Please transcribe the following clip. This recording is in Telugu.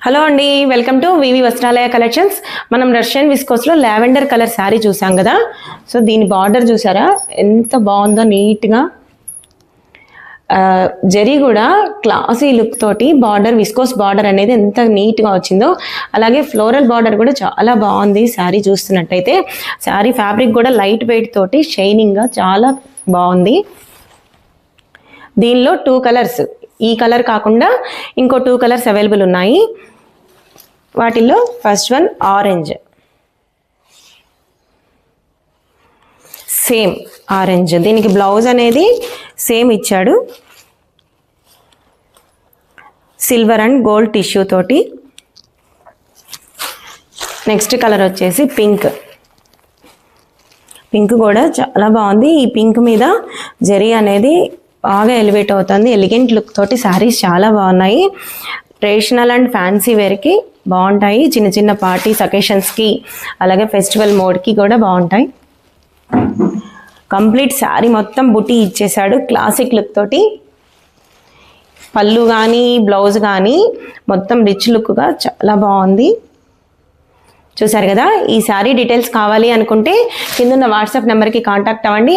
హలో అండి, వెల్కమ్ టు వివి వస్త్రాలయ కలెక్షన్స్. మనం రష్యన్ విస్కోస్లో లావెండర్ కలర్ శారీ చూసాం కదా. సో దీని బార్డర్ చూసారా ఎంత బాగుందో, నీట్గా జరీ కూడా క్లాసీ లుక్ తోటి బార్డర్, విస్కోస్ బార్డర్ అనేది ఎంత నీట్గా వచ్చిందో. అలాగే ఫ్లోరల్ బార్డర్ కూడా చాలా బాగుంది శారీ చూస్తున్నట్టయితే. శారీ ఫ్యాబ్రిక్ కూడా లైట్ వెయిట్ తోటి షైనింగ్గా చాలా బాగుంది. దీనిలో 2 కలర్స్, ఈ కలర్ కాకుండా ఇంకో 2 కలర్స్ అవైలబుల్ ఉన్నాయి. వాటిల్లో first one orange, same orange. దీనికి బ్లౌజ్ అనేది సేమ్ ఇచ్చాడు, సిల్వర్ అండ్ గోల్డ్ టిష్యూ తోటి. నెక్స్ట్ కలర్ వచ్చేసి పింక్. పింక్ కూడా చాలా బాగుంది. ఈ పింక్ మీద జరీ అనేది బాగా ఎలివేట్ అవుతుంది. ఎలిగెంట్ లుక్ తోటి శారీస్ చాలా బాగున్నాయి. ట్రెడిషనల్ అండ్ ఫ్యాన్సీ వేర్కి బాగుంటాయి. చిన్న చిన్న పార్టీస్, అకేషన్స్కి, అలాగే ఫెస్టివల్ మోడ్కి కూడా బాగుంటాయి. కంప్లీట్ శారీ మొత్తం బుటీ ఇచ్చేసాడు క్లాసిక్ లుక్ తోటి. పళ్ళు కానీ బ్లౌజ్ కానీ మొత్తం రిచ్ లుక్గా చాలా బాగుంది. చూసారు కదా. ఈ శారీ డీటెయిల్స్ కావాలి అనుకుంటే కింద ఉన్న వాట్సాప్ నెంబర్కి కాంటాక్ట్ అవ్వండి.